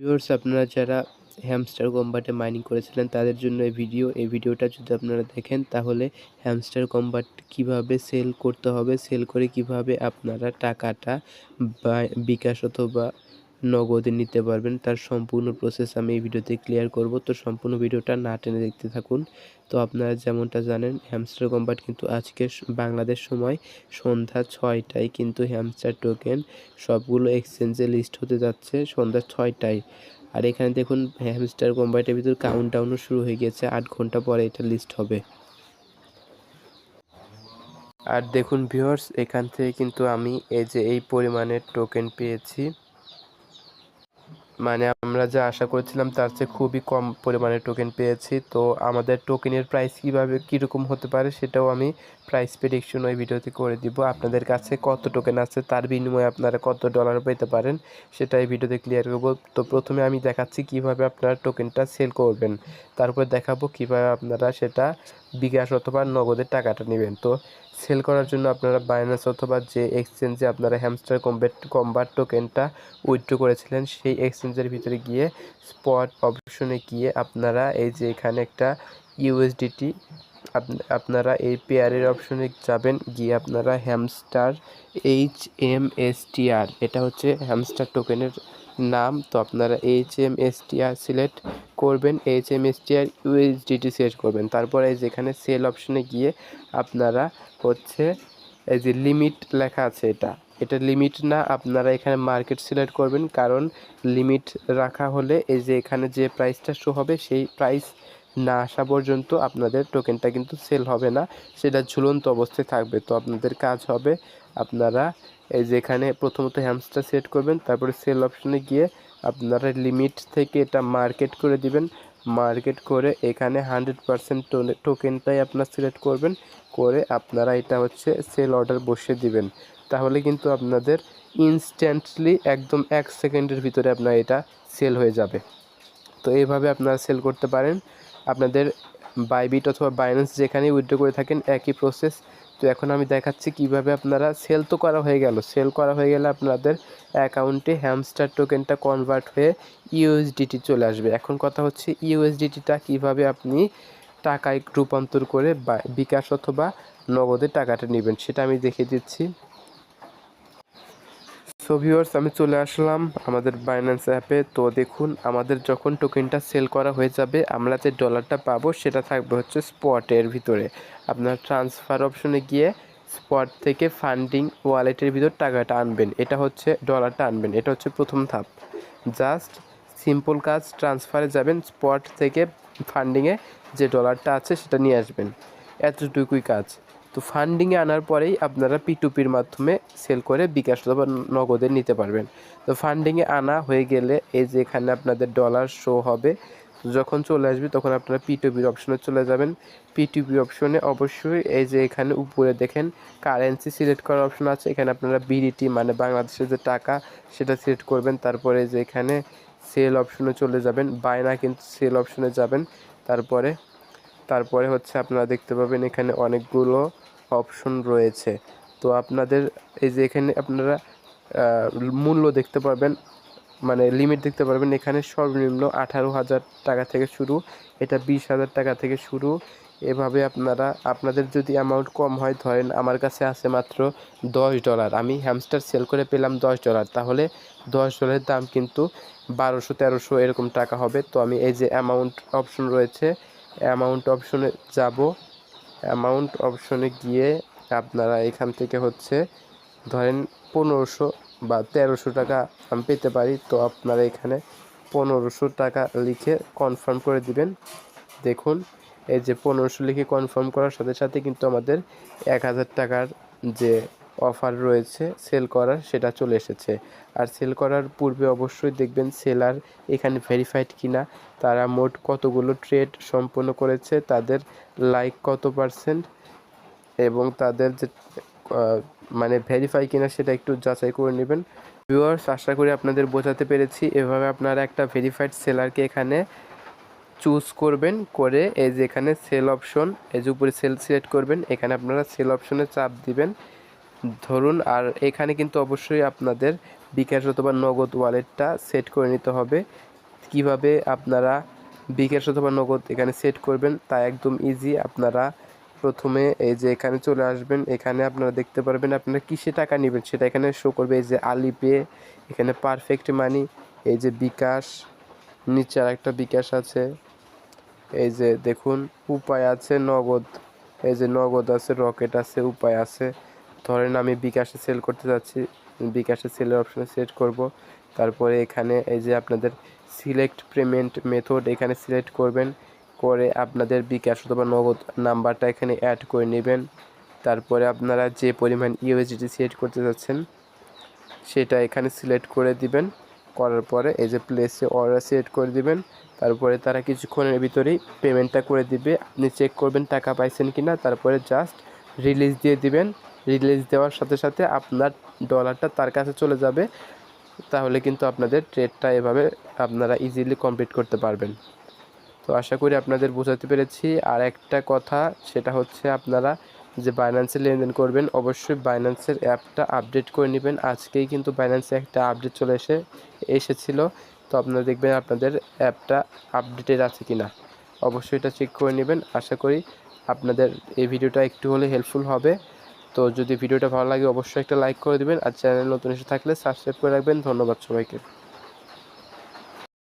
Viewers, আপনারা যারা hamster কম্বাটে mining করেছিলেন তাদের জন্য এই ভিডিওটা যদি আপনারা দেখেন তাহলে হ্যামস্টার কম্বাট কিভাবে সেল করতে হবে, সেল করে কিভাবে আপনারা টাকাটা বিকাশ অথবা নগদে নিতে পারবেন তার সম্পূর্ণ প্রসেস আমি এই ভিডিওতে ক্লিয়ার করব। তো সম্পূর্ণ ভিডিওটা না টেনে দেখতে থাকুন। তো আপনারা যেমনটা জানেন, হ্যামস্টার কম্বাট কিন্তু আজকে বাংলাদেশ সময় সন্ধ্যা 6টায় কিন্তু হ্যামস্টার টোকেন সবগুলো এক্সচেঞ্জে লিস্ট হতে যাচ্ছে সন্ধ্যা 6টায়। আর এখানে দেখুন হ্যামস্টার কম্বাটের ভিতর কাউন্টডাউনও শুরু হয়ে গেছে, 8 ঘন্টা পরে এটা লিস্ট হবে। আর দেখুন ভিউয়ার্স, এখান থেকে কিন্তু আমি এই পরিমাণের টোকেন পেয়েছি। মানে আমরা যা আশা করেছিলাম তার চেয়ে খুবই কম পরিমাণে টোকেন পেয়েছি। তো আমাদের টোকেনের প্রাইস কীরকম হতে পারে সেটাও আমি প্রাইস প্রেডিকশন ওই ভিডিওতে করে দিব। আপনাদের কাছে কত টোকেন আছে তার বিনিময়ে আপনারা কত ডলার পেতে পারেন সেটা এই ভিডিওতে ক্লিয়ার করব। তো প্রথমে আমি দেখাচ্ছি কিভাবে আপনারা টোকেনটা সেল করবেন, তারপর দেখাবো কিভাবে আপনারা সেটা বিকাশ অথবা নগদের টাকাটা নেবেন। তো সেল করার জন্য আপনারা বাইন্যান্স অথবা যে এক্সচেঞ্জে আপনারা হ্যামস্টার কম্বাট টোকেনটা উইথড্র করেছিলেন সেই এক্সচেঞ্জের ভিতরে গিয়ে স্পট অপশনে গিয়ে আপনারা এই যে এখানে একটা ইউএসডিটি আপনারা এই পেয়ারের অপশনে যাবেন, গিয়ে আপনারা হ্যামস্টার HMSTR, এটা হচ্ছে হ্যামস্টার টোকেনের নাম। তো আপনারা HMSTR সিলেক্ট করবেন, HMSTR USDT সিলেক্ট করবেন। তারপরে এই যেখানে সেল অপশনে গিয়ে আপনারা হচ্ছে এই যে লিমিট লেখা আছে এটা লিমিট না, আপনারা এখানে মার্কেট সিলেক্ট করবেন, কারণ লিমিট রাখা হলে এই যে এখানে যে প্রাইসটা শো হবে সেই প্রাইস না আসা পর্যন্ত আপনাদের টোকেনটা কিন্তু সেল হবে না, সেটা ঝুলন্ত অবস্থায় থাকবে। তো আপনাদের কাজ হবে আপনারা এই যে এখানে প্রথমত হ্যামস্টার সেট করবেন, তারপরে সেল অপশনে গিয়ে আপনারা লিমিট থেকে এটা মার্কেট করে দিবেন। মার্কেট করে এখানে 100% টোকেনটাই আপনারা সিলেক্ট করবেন, করে আপনারা এটা হচ্ছে সেল অর্ডার বসিয়ে দিবেন। তাহলে কিন্তু আপনাদের ইনস্ট্যান্টলি একদম 1 সেকেন্ডের ভিতরে আপনার এটা সেল হয়ে যাবে। তো এইভাবে আপনারা সেল করতে পারেন আপনাদের বাইবিট অথবা বাইন্যান্স যেখানেই উইথড্র করে থাকেন, একই প্রসেস। তো এখন আমি দেখাচ্ছি কিভাবে আপনারা সেল তো করা হয়ে গেল, সেল করা হয়ে গেলে আপনাদের অ্যাকাউন্টে হ্যামস্টার টোকেনটা কনভার্ট হয়ে ইউএসডিটি চলে আসবে। এখন কথা হচ্ছে ইউএসডিটিটা কিভাবে আপনি টাকায় রূপান্তর করে বিকাশ অথবা নগদে টাকাটা নেবেন সেটা আমি দেখিয়ে দিচ্ছি। সো ভিউয়ার্স, আমি চলে আসলাম আমাদের বাইন্যান্স অ্যাপে। তো দেখুন আমাদের যখন টোকেনটা সেল করা হয়ে যাবে আমরা যে ডলারটা পাবো সেটা থাকবে হচ্ছে স্পটের ভিতরে। আপনার ট্রান্সফার অপশনে গিয়ে স্পট থেকে ফান্ডিং ওয়ালেটের ভিতর টাকাটা আনবেন, এটা হচ্ছে ডলারটা আনবেন, এটা হচ্ছে প্রথম ধাপ। জাস্ট সিম্পল কাজ, ট্রান্সফারে যাবেন, স্পট থেকে ফান্ডিংয়ে যে ডলারটা আছে সেটা নিয়ে আসবেন, এতটুকুই কাজ। তো ফান্ডিংয়ে আনার পরেই আপনারা P2P মাধ্যমে সেল করে বিকাশ অথবা নগদে নিতে পারবেন। তো ফান্ডিংয়ে আনা হয়ে গেলে এই যে এখানে আপনাদের ডলার শো হবে, যখন চলে আসবে তখন আপনারা P2P অপশনে চলে যাবেন। P2P অপশনে অবশ্যই এই যে এখানে উপরে দেখেন কারেন্সি সিলেক্ট করার অপশন আছে, এখানে আপনারা BDT মানে বাংলাদেশের যে টাকা সেটা সিলেক্ট করবেন। তারপরে যে এখানে সেল অপশনে চলে যাবেন, বায়না কিন্তু সেল অপশনে যাবেন। তারপরে হচ্ছে আপনারা দেখতে পাবেন এখানে অনেকগুলো অপশন রয়েছে। তো আপনাদের এই যে এখানে আপনারা মূল্য দেখতে পারবেন, মানে লিমিট দেখতে পারবেন। এখানে সর্বনিম্ন 18,000 টাকা থেকে শুরু, এটা 20,000 টাকা থেকে শুরু। এভাবে আপনাদের যদি অ্যামাউন্ট কম হয়, ধরেন আমার কাছে আছে মাত্র $10, আমি হ্যামস্টার সেল করে পেলাম $10, তাহলে $10 দাম কিন্তু 1200-1300 এরকম টাকা হবে। তো আমি এই যে অ্যামাউন্ট অপশন রয়েছে, অ্যামাউন্ট অপশনে যাব। অ্যামাউন্ট অপশনে গিয়ে আপনারা এখান থেকে হচ্ছে ধরেন 1500 বা 1300 টাকা আমি পেতে পারি। তো আপনারা এখানে 1500 টাকা লিখে কনফার্ম করে দিবেন। দেখুন এই যে 1500 লিখে কনফার্ম করার সাথে সাথে কিন্তু আমাদের 1000 টাকার যে অফার রয়েছে সেল করার সেটা চলে এসেছে। আর সেল করার পূর্বে অবশ্যই দেখবেন সেলার এখানে ভেরিফাইড কিনা, তারা মোট কতগুলো ট্রেড সম্পন্ন করেছে, তাদের লাইক কত %, এবং তাদের যে মানে ভেরিফাই কিনা সেটা একটু যাচাই করে নেবেন। ভিউয়ার্স, আশা করি আপনাদের বোঝাতে পেরেছি। এভাবে আপনারা একটা ভেরিফাইড সেলারকে এখানে চুজ করবেন, করে এই যে এখানে সেল অপশন, এই যে উপরে সেল সিলেক্ট করবেন, এখানে আপনারা সেল অপশনে চাপ দিবেন ধরুন। আর এখানে কিন্তু অবশ্যই আপনাদের বিকাশ অথবা নগদ ওয়ালেটটা সেট করে নিতে হবে। কিভাবে আপনারা বিকাশ অথবা নগদ এখানে সেট করবেন তা একদম ইজি। আপনারা প্রথমে এই যে এখানে চলে আসবেন, এখানে আপনারা দেখতে পারবেন আপনারা কিসে টাকা নেবেন সেটা এখানে শো করবে। এই যে আলিপে, এখানে পারফেক্ট মানি, এই যে বিকাশ, নিচে আর একটা বিকাশ আছে, এই যে দেখুন উপায় আছে, নগদ, এই যে নগদ আছে, রকেট আছে, উপায় আছে। ধরেন আমি বিকাশে সেল করতে যাচ্ছি, বিকাশে সেলের অপশানে সেট করব। তারপরে এখানে এই যে আপনাদের সিলেক্ট পেমেন্ট মেথড এখানে সিলেক্ট করবেন, করে আপনাদের বিকাশ অথবা নগদ নাম্বারটা এখানে অ্যাড করে নেবেন। তারপরে আপনারা যে পরিমাণ ইউএসডিটি সেট করতে যাচ্ছেন সেটা এখানে সিলেক্ট করে দিবেন। করার পরে এই যে প্লেসে অর্ডার সিলেক্ট করে দিবেন। তারপরে তারা কিছুক্ষণের ভিতরেই পেমেন্টটা করে দিবে। আপনি চেক করবেন টাকা পাইছেন কিনা, তারপরে জাস্ট রিলিজ দিয়ে দিবেন। রিলিজ দেওয়ার সাথে সাথে আপনার ডলারটা তার কাছে চলে যাবে। তাহলে কিন্তু আপনাদের ট্রেডটা এভাবে আপনারা ইজিলি কমপ্লিট করতে পারবেন। তো আশা করি আপনাদের বোঝাতে পেরেছি। আর একটা কথা, সেটা হচ্ছে আপনারা যে বাইন্যান্সে লেনদেন করবেন অবশ্যই বাইন্যান্সের অ্যাপটা আপডেট করে নেবেন। আজকেই কিন্তু বাইন্যান্সে একটা আপডেট চলে এসেছিলো। তো আপনারা দেখবেন আপনাদের অ্যাপটা আপডেটেড আছে কি না, অবশ্যই এটা চেক করে নেবেন। আশা করি আপনাদের এই ভিডিওটা একটু হলে হেল্পফুল হবে। তো যদি ভিডিওটা ভালো লাগে অবশ্যই একটা লাইক করে দেবেন, আর চ্যানেল নতুন এসে থাকলে সাবস্ক্রাইব করে রাখবেন। ধন্যবাদ সবাইকে।